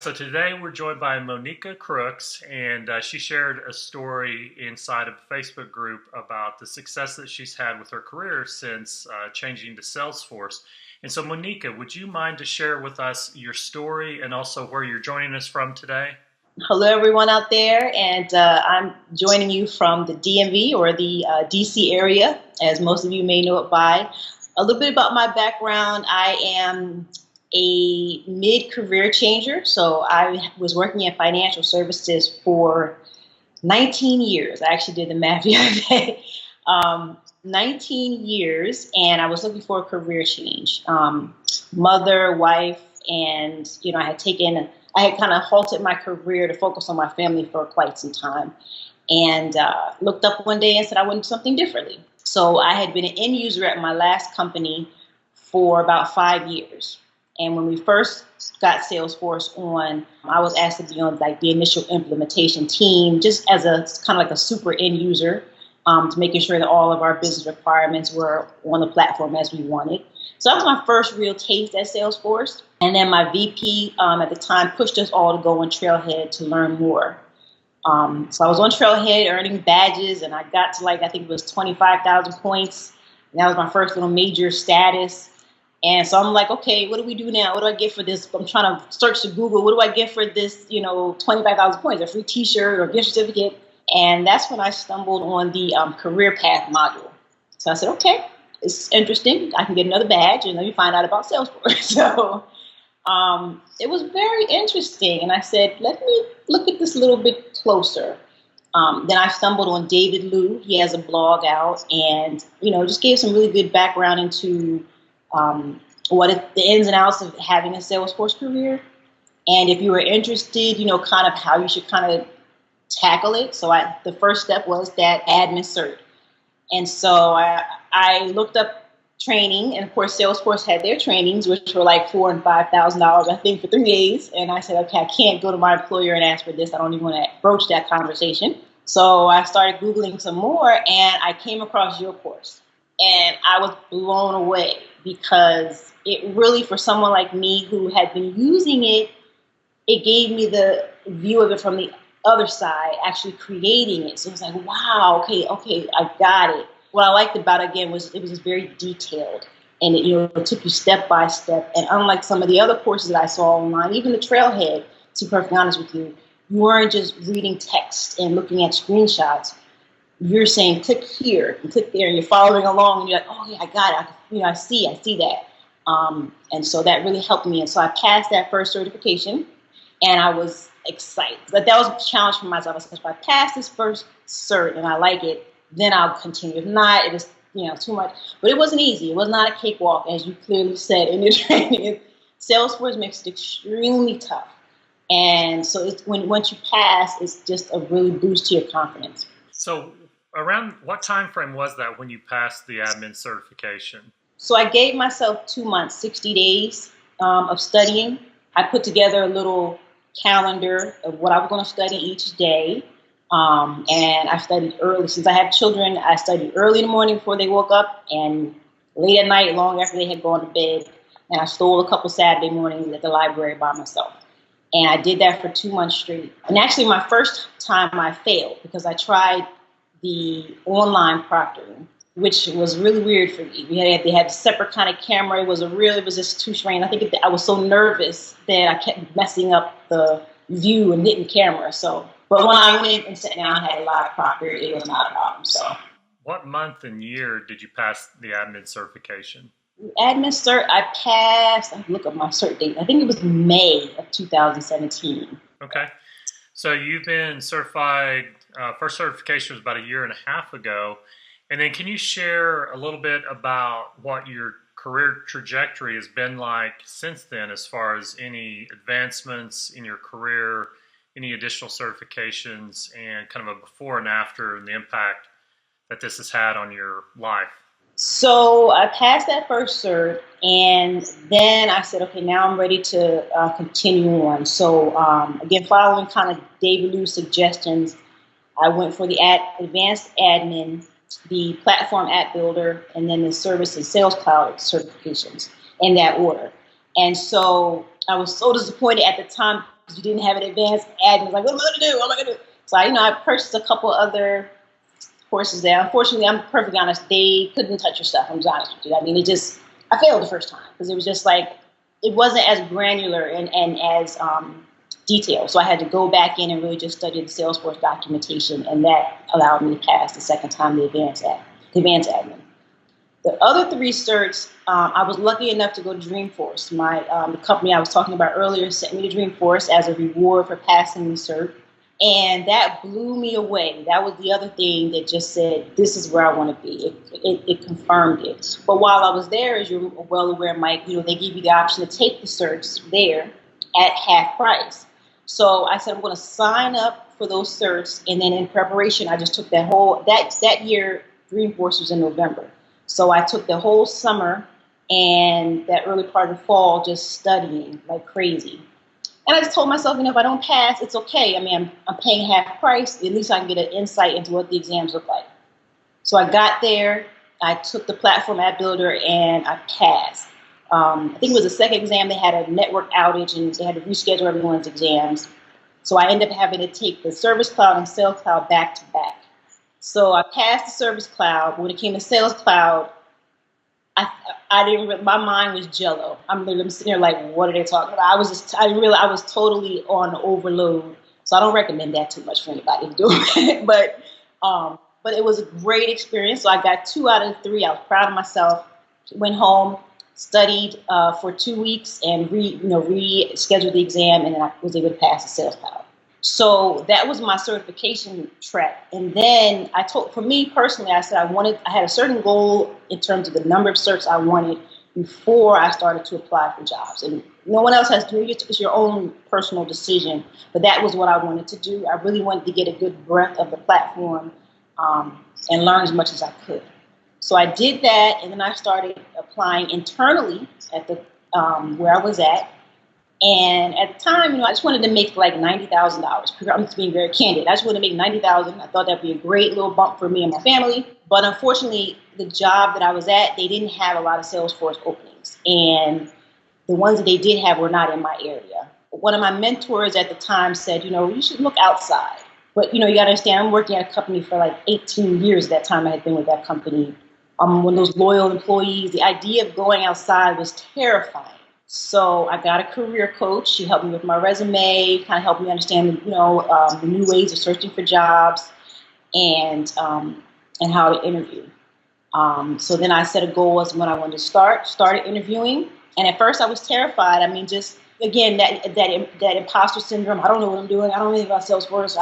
So today we're joined by Monika Crooks, and she shared a story inside of a Facebook group about the success that she's had with her career since changing to Salesforce. And so, Monika, would you mind to share with us your story and also where you're joining us from today? Hello, everyone out there, and I'm joining you from the DMV or the DC area, as most of you may know it by. A little bit about my background. I am a mid-career changer, so I was working in financial services for 19 years. I actually did the math the other day. 19 years, and I was looking for a career change. Mother, wife, and I had kind of halted my career to focus on my family for quite some time, and looked up one day and said I wanted something differently. So I had been an end user at my last company for about 5 years. And when we first got Salesforce on, I was asked to be on like the initial implementation team, just as a kind of like a super end user, to making sure that all of our business requirements were on the platform as we wanted. So that was my first real taste at Salesforce. And then my VP at the time pushed us all to go on Trailhead to learn more. So I was on Trailhead earning badges, and I got to I think it was 25,000 points. And that was my first little major status. And so I'm like, okay, what do we do now? What do I get for this? I'm trying to search to Google. What do I get for this, 25,000 points, a free t-shirt or gift certificate? And that's when I stumbled on the career path module. So I said, okay, it's interesting. I can get another badge and let me find out about Salesforce. So it was very interesting. And I said, let me look at this a little bit closer. Then I stumbled on David Liu. He has a blog out and, just gave some really good background into the ins and outs of having a Salesforce career. And if you were interested, kind of how you should kind of tackle it. So the first step was that admin cert. And so I looked up training, and of course Salesforce had their trainings, which were like $4,000 and $5,000, I think, for 3 days. And I said, okay, I can't go to my employer and ask for this. I don't even want to broach that conversation. So I started Googling some more, and I came across your course. And I was blown away because it really, for someone like me who had been using it, it gave me the view of it from the other side, actually creating it. So it was like, wow, okay, I got it. What I liked about it, again, was it was just very detailed. And it took you step by step. And unlike some of the other courses that I saw online, even the Trailhead, to be perfectly honest with you, you weren't just reading text and looking at screenshots. You're saying click here and click there, and you're following along, and you're like, oh yeah, I got it. I see that. And so that really helped me. And so I passed that first certification, and I was excited. But that was a challenge for myself. I said, if I pass this first cert and I like it, then I'll continue. If not, it was too much. But it wasn't easy. It was not a cakewalk, as you clearly said in your training. Salesforce makes it extremely tough. And so once you pass, it's just a really boost to your confidence. So around what time frame was that when you passed the admin certification? So I gave myself 2 months, 60 days of studying. I put together a little calendar of what I was going to study each day. And I studied early. Since I have children, I studied early in the morning before they woke up and late at night, long after they had gone to bed. And I stole a couple Saturday mornings at the library by myself. And I did that for 2 months straight. And actually, my first time I failed because I tried the online proctoring, which was really weird for me. They had a separate kind of camera. It was just too strange. I think I was so nervous that I kept messing up the view and hitting camera. But when I went in and sat down and had a live proctor, it was not a problem. So, what month and year did you pass the admin certification? Admin cert, I passed. I look up my cert date. I think it was May of 2017. Okay. So you've been certified, first certification was about 1.5 years ago. And then can you share a little bit about what your career trajectory has been like since then, as far as any advancements in your career, any additional certifications, and kind of a before and after, and the impact that this has had on your life? So I passed that first cert, and then I said, okay, now I'm ready to continue on. So again, following kind of David Liu's suggestions, I went for the advanced admin, the platform app builder, and then the service and sales cloud certifications in that order. And so I was so disappointed at the time You didn't have an advanced admin. I was like, what am I going to do? What am I going to do? So I purchased a couple other courses there. Unfortunately, I'm perfectly honest, they couldn't touch your stuff. I'm just honest with you. I mean, I failed the first time because it was just like, it wasn't as granular and as detailed. So I had to go back in and really just study the Salesforce documentation, and that allowed me to pass the second time the advanced admin. The other 3 certs, I was lucky enough to go to Dreamforce. The company I was talking about earlier sent me to Dreamforce as a reward for passing the cert. And that blew me away. That was the other thing that just said, this is where I want to be. It confirmed it. But while I was there, as you're well aware, Mike, they give you the option to take the certs there at half price. So I said, I'm going to sign up for those certs. And then in preparation, I just took that year, Dreamforce was in November. So I took the whole summer and that early part of the fall just studying like crazy. And I just told myself, if I don't pass, it's okay. I mean, I'm paying half price. At least I can get an insight into what the exams look like. So I got there. I took the platform app builder and I passed. I think it was the second exam. They had a network outage and they had to reschedule everyone's exams. So I ended up having to take the Service Cloud and Sales Cloud back to back. So I passed the Service Cloud. But when it came to Sales Cloud, I didn't. My mind was jello. I'm sitting there like, what are they talking about? I was totally on overload. So I don't recommend that too much for anybody to do it. But it was a great experience. So I got 2 out of 3. I was proud of myself. Went home, studied for 2 weeks, and rescheduled the exam, and then I was able to pass the Sales Cloud. So that was my certification track. And then for me personally, I said I had a certain goal in terms of the number of certs I wanted before I started to apply for jobs. And no one else has to do it. It's your own personal decision. But that was what I wanted to do. I really wanted to get a good breadth of the platform and learn as much as I could. So I did that, and then I started applying internally at the where I was at. And at the time, I just wanted to make like $90,000. I'm just being very candid. I just wanted to make $90,000. I thought that'd be a great little bump for me and my family. But unfortunately, the job that I was at, they didn't have a lot of Salesforce openings. And the ones that they did have were not in my area. One of my mentors at the time said, you should look outside. But, you got to understand, I'm working at a company for like 18 years at that time I had been with that company. One of those loyal employees. The idea of going outside was terrifying. So I got a career coach. She helped me with my resume, kind of helped me understand, the new ways of searching for jobs and how to interview. So then I set a goal as when I wanted to started interviewing. And at first I was terrified. I mean, just, again, that imposter syndrome. I don't know what I'm doing. I don't know anything about Salesforce.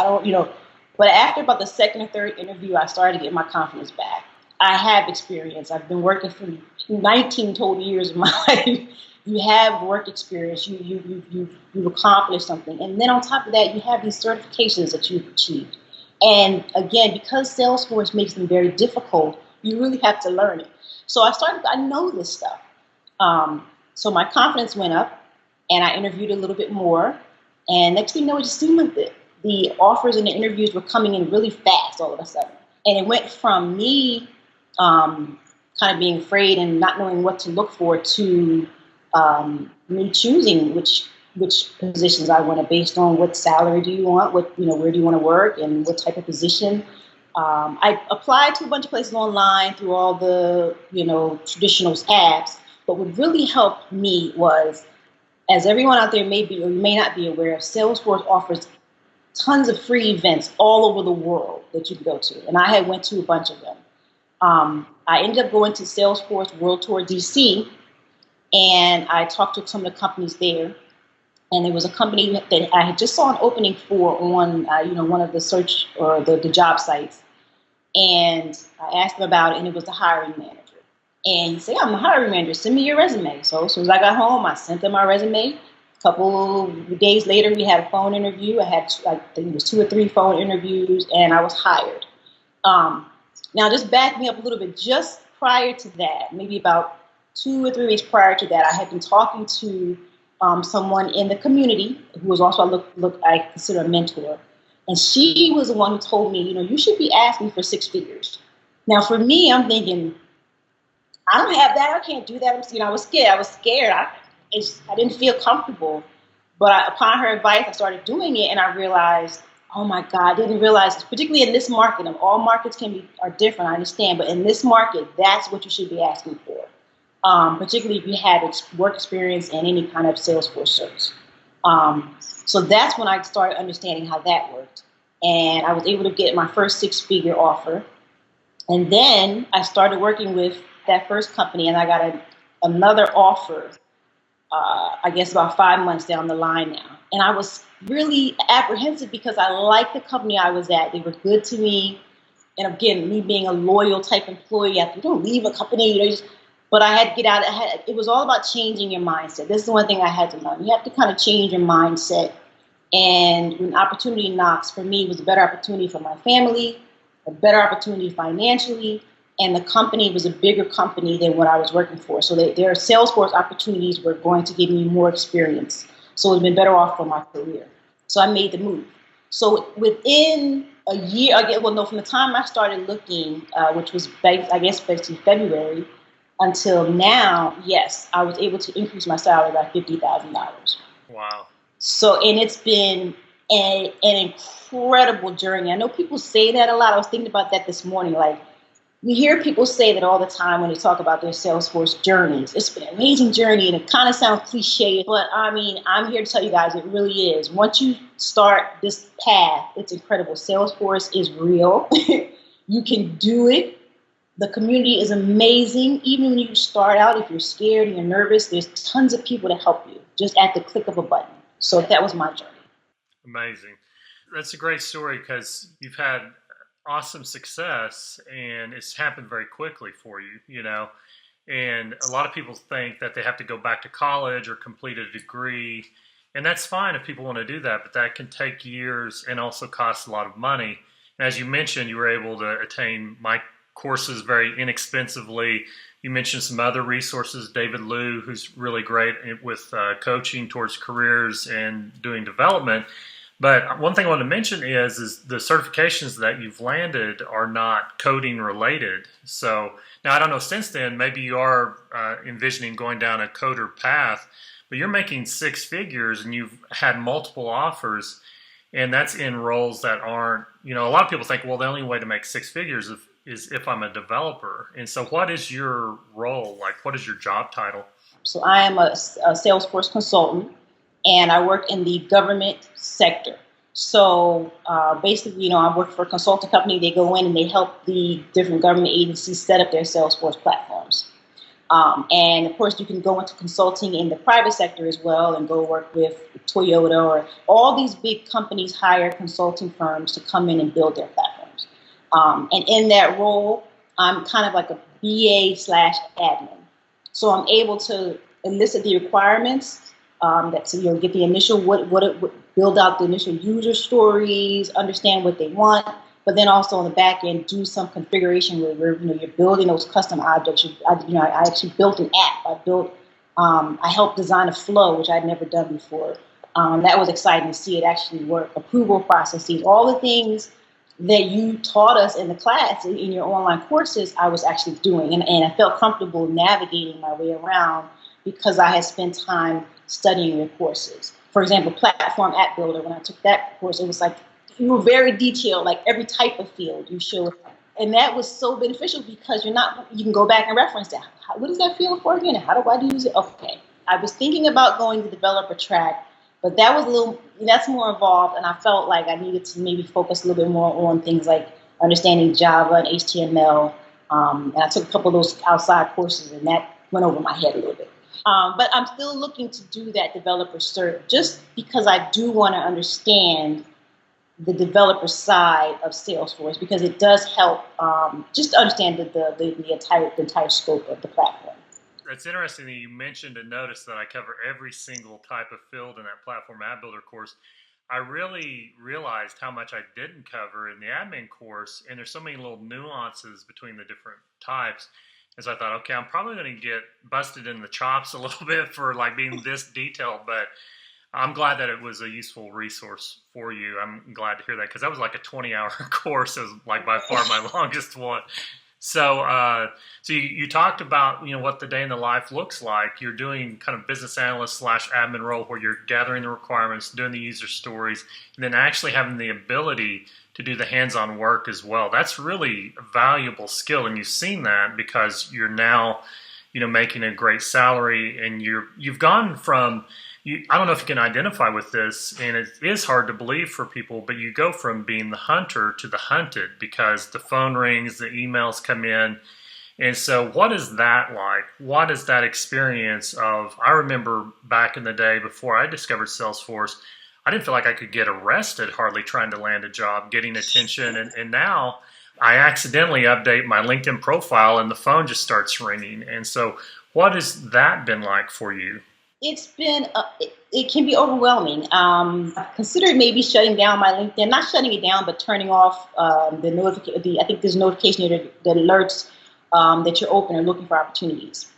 But after about the second or third interview, I started to get my confidence back. I have experience. I've been working for 19 total years of my life. You have work experience, you've accomplished something. And then on top of that, you have these certifications that you've achieved. And again, because Salesforce makes them very difficult, you really have to learn it. So I know this stuff. So my confidence went up and I interviewed a little bit more. And next thing you know, it just seemed like the offers and the interviews were coming in really fast all of a sudden. And it went from me kind of being afraid and not knowing what to look for to me choosing which positions I wanted based on what salary do you want, where do you want to work, and what type of position. I applied to a bunch of places online through all the traditional apps, but what really helped me was, as everyone out there may be or may not be aware of, Salesforce offers tons of free events all over the world that you can go to, and I had went to a bunch of them. I ended up going to Salesforce World Tour DC. And I talked to some of the companies there, and there was a company that I had just saw an opening for on, one of the search or the job sites. And I asked him about it, and it was the hiring manager. And he said, I'm the hiring manager. Send me your resume. So as soon as I got home, I sent them my resume. A couple of days later, we had a phone interview. I had, I think it was 2 or 3 phone interviews, and I was hired. Now, just back me up a little bit. Just prior to that, maybe about 2 or 3 weeks prior to that, I had been talking to someone in the community who was also I consider a mentor. And she was the one who told me, you should be asking for 6 figures. Now, for me, I'm thinking, I don't have that. I can't do that. I was scared. I didn't feel comfortable But upon her advice, I started doing it, and I realized, oh my God, I didn't realize, particularly in this market, and all markets are different, I understand, but in this market, that's what you should be asking for. Particularly if you have work experience in any kind of Salesforce service. So that's when I started understanding how that worked. And I was able to get my first 6-figure offer. And then I started working with that first company, and I got another offer, I guess about 5 months down the line now. And I was really apprehensive because I liked the company I was at. They were good to me. And again, me being a loyal type employee, you don't leave a company, but I had to get out. It was all about changing your mindset. This is the one thing I had to learn. You have to kind of change your mindset. And when opportunity knocks, for me, it was a better opportunity for my family, a better opportunity financially, and the company was a bigger company than what I was working for. So their Salesforce opportunities were going to give me more experience. So it would have been better off for my career. So I made the move. So within a year, from the time I started looking, which was, basically February, until now, yes, I was able to increase my salary by $50,000. Wow. So, and it's been an incredible journey. I know people say that a lot. I was thinking about that this morning. Like, we hear people say that all the time when they talk about their Salesforce journeys. It's been an amazing journey, and it kind of sounds cliche, but I mean, I'm here to tell you guys it really is. Once you start this path, it's incredible. Salesforce is real. You can do it. The community is amazing. Even when you start out, if you're scared and you're nervous, there's tons of people to help you just at the click of a button. So that was my journey. Amazing. That's a great story because you've had awesome success and it's happened very quickly for you, and a lot of people think that they have to go back to college or complete a degree, and that's fine if people want to do that, but that can take years and also cost a lot of money. And as you mentioned, you were able to attain my courses very inexpensively. You mentioned some other resources, David Liu, who's really great with coaching towards careers and doing development. But one thing I want to mention is the certifications that you've landed are not coding related. So now I don't know, since then, maybe you are envisioning going down a coder path, but you're making 6 figures and you've had multiple offers, and that's in roles that aren't, a lot of people think, well, the only way to make 6 figures is if I'm a developer. And so what is your role? Like, what is your job title? So I am a Salesforce consultant, and I work in the government sector. So basically, I work for a consulting company. They go in and they help the different government agencies set up their Salesforce platforms. And of course, you can go into consulting in the private sector as well and go work with Toyota, or all these big companies hire consulting firms to come in and build their platforms. And in that role, I'm kind of like a BA/admin. So I'm able to elicit the requirements, get the initial build out the initial user stories, understand what they want, but then also on the back end do some configuration where you're building those custom objects. I actually built an app. I helped design a flow, which I'd never done before. That was exciting to see it actually work. Approval processes, all the things that you taught us in the class, in your online courses, I was actually doing. And I felt comfortable navigating my way around because I had spent time studying your courses. For example, Platform App Builder, when I took that course, it was like, you were very detailed, like every type of field you showed. And that was so beneficial because you can go back and reference that. What does that field for again? How do I use it? Okay. I was thinking about going the developer track, but that's more involved, and I felt like I needed to maybe focus a little bit more on things like understanding Java and HTML. And I took a couple of those outside courses, and that went over my head a little bit. But I'm still looking to do that developer cert just because I do want to understand the developer side of Salesforce, because it does help just to understand the entire scope of the platform. It's interesting that you mentioned and noticed that I cover every single type of field in that Platform Ad Builder course. I really realized how much I didn't cover in the admin course, and there's so many little nuances between the different types. And so I thought, okay, I'm probably going to get busted in the chops a little bit for like being this detailed, but I'm glad that it was a useful resource for you. I'm glad to hear that because that was like a 20-hour course. It was like by far my longest one. So you talked about what the day in the life looks like. You're doing kind of business analyst slash admin role where you're gathering the requirements, doing the user stories, and then actually having the ability to do the hands-on work as well. That's really a valuable skill, and you've seen that because you're now making a great salary, and you've gone from I don't know if you can identify with this, and it is hard to believe for people, but you go from being the hunter to the hunted because the phone rings, the emails come in. And so what is that like? What is that experience of, I remember back in the day before I discovered Salesforce, I didn't feel like I could get arrested hardly trying to land a job, getting attention. And now I accidentally update my LinkedIn profile and the phone just starts ringing. And so what has that been like for you? It's been, it can be overwhelming. I've considered maybe shutting down my LinkedIn, not shutting it down, but turning off the notification. I think there's a notification that alerts that you're open and looking for opportunities,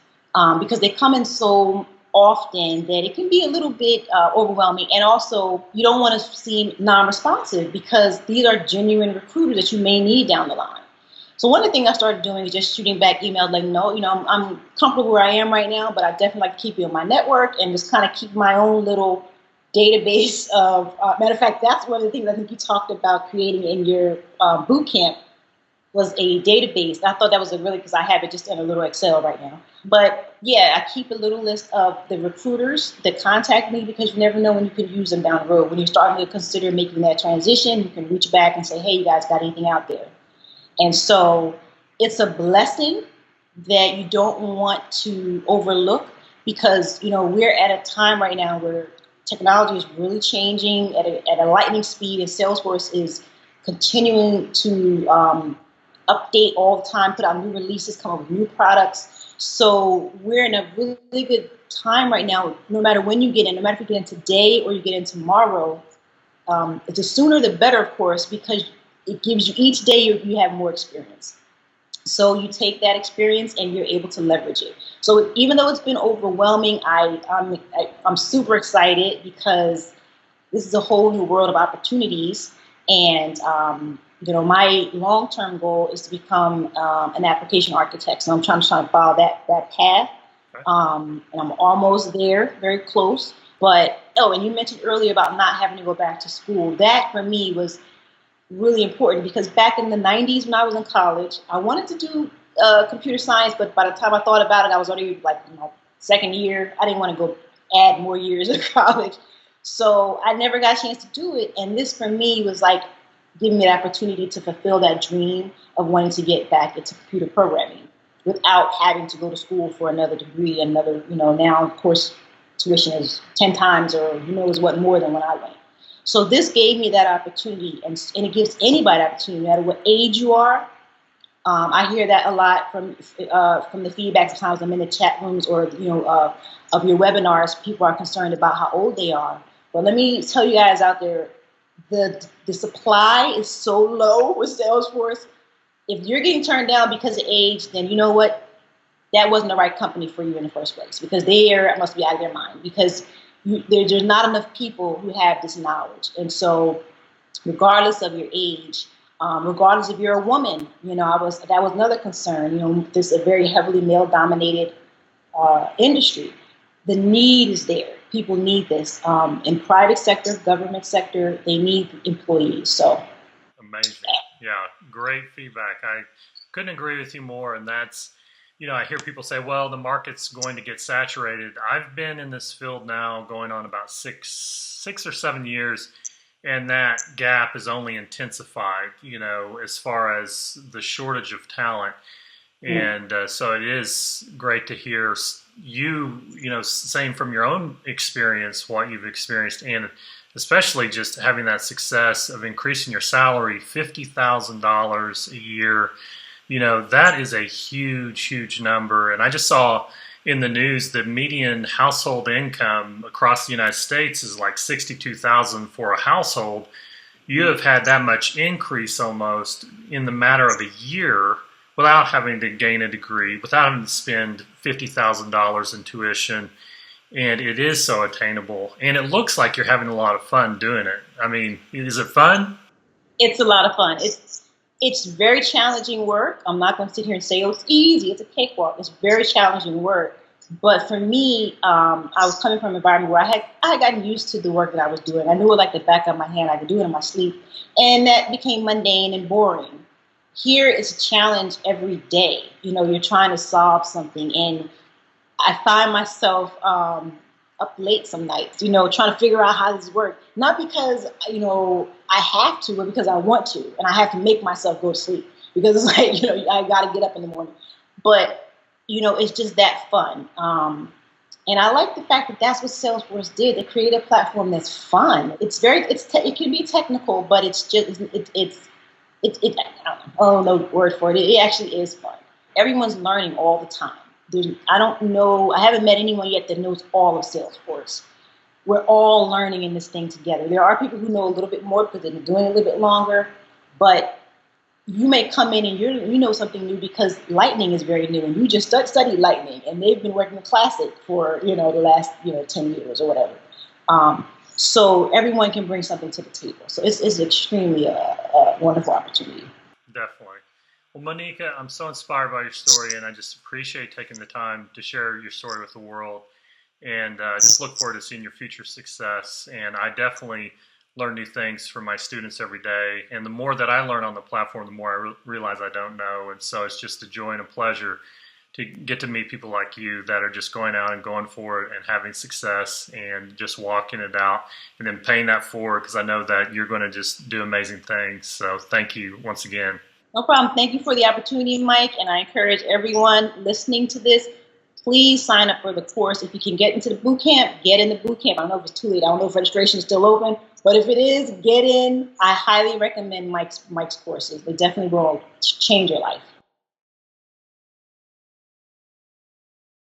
because they come in so often that it can be a little bit overwhelming. And also, you don't want to seem non-responsive because these are genuine recruiters that you may need down the line. So one of the things I started doing is just shooting back emails like, no, I'm comfortable where I am right now, but I definitely like to keep you on my network and just kind of keep my own little database of, matter of fact, that's one of the things I think you talked about creating in your boot camp was a database. I thought that was because I have it just in a little Excel right now. But yeah, I keep a little list of the recruiters that contact me because you never know when you can use them down the road. When you're starting to consider making that transition, you can reach back and say, hey, you guys got anything out there? And so it's a blessing that you don't want to overlook because, we're at a time right now where technology is really changing at a lightning speed, and Salesforce is continuing to update all the time, put out new releases, come up with new products. So we're in a really good time right now, no matter when you get in, no matter if you get in today or you get in tomorrow, the sooner the better, of course, because it gives you each day you have more experience. So you take that experience and you're able to leverage it. So even though it's been overwhelming, I'm super excited because this is a whole new world of opportunities. And my long-term goal is to become an application architect. So I'm trying to follow that path. And I'm almost there, very close. But and you mentioned earlier about not having to go back to school. That for me was really important because back in the 90s when I was in college, I wanted to do computer science, but by the time I thought about it, I was already second year. I didn't want to go add more years of college. So I never got a chance to do it. And this for me was like giving me the opportunity to fulfill that dream of wanting to get back into computer programming without having to go to school for another degree, now of course tuition is 10 times or who knows what more than when I went. So this gave me that opportunity, and it gives anybody opportunity, no matter what age you are. I hear that a lot from the feedback. Sometimes I'm in the chat rooms or of your webinars. People are concerned about how old they are. But let me tell you guys out there, the supply is so low with Salesforce. If you're getting turned down because of age, then you know what? That wasn't the right company for you in the first place because they must be out of their mind because there's not enough people who have this knowledge. And so regardless of your age, regardless if you're a woman, that was another concern. This is a very heavily male-dominated industry. The need is there. People need this. In private sector, government sector, they need employees. So amazing. Yeah, great feedback. I couldn't agree with you more. And that's, I hear people say, well, the market's going to get saturated. I've been in this field now going on about six or 7 years, and that gap is only intensified, as far as the shortage of talent. And so it is great to hear you, saying from your own experience what you've experienced, and especially just having that success of increasing your salary $50,000 a year. That is a huge, huge number. And I just saw in the news the median household income across the United States is like $62,000 for a household. You have had that much increase almost in the matter of a year without having to gain a degree, without having to spend $50,000 in tuition. And it is so attainable. And it looks like you're having a lot of fun doing it. I mean, is it fun? It's a lot of fun. It's very challenging work. I'm not going to sit here and say, oh, it's easy. It's a cakewalk. It's very challenging work. But for me, I was coming from an environment where I had gotten used to the work that I was doing. I knew it like the back of my hand. I could do it in my sleep. And that became mundane and boring. Here, it's a challenge every day. You know, you're trying to solve something. And I find myself up late some nights, you know, trying to figure out how this works. Not because, you know, I have to, but because I want to. And I have to make myself go to sleep. Because it's like, you know, I got to get up in the morning. But you know, it's just that fun. And I like the fact that that's what Salesforce did. They created a platform that's fun. It's it can be technical, but it's just, I don't know the word for it. It actually is fun. Everyone's learning all the time. I haven't met anyone yet that knows all of Salesforce. We're all learning in this thing together. There are people who know a little bit more because they've been doing it a little bit longer, but you may come in and you know something new because Lightning is very new and you just studied Lightning and they've been working with Classic for, you know, the last, you know, 10 years or whatever. So everyone can bring something to the table. So it's extremely a wonderful opportunity. Definitely. Well, Monika, I'm so inspired by your story and I just appreciate taking the time to share your story with the world and just look forward to seeing your future success. And I definitely learn new things from my students every day. And the more that I learn on the platform, the more I realize I don't know. And so it's just a joy and a pleasure to get to meet people like you that are just going out and going for it and having success and just walking it out and then paying that forward because I know that you're going to just do amazing things. So thank you once again. No problem. Thank you for the opportunity, Mike. And I encourage everyone listening to this, please sign up for the course. If you can get into the boot camp, get in the boot camp. I don't know if it's too late. I don't know if registration is still open. But if it is, get in. I highly recommend Mike's courses. They definitely will change your life.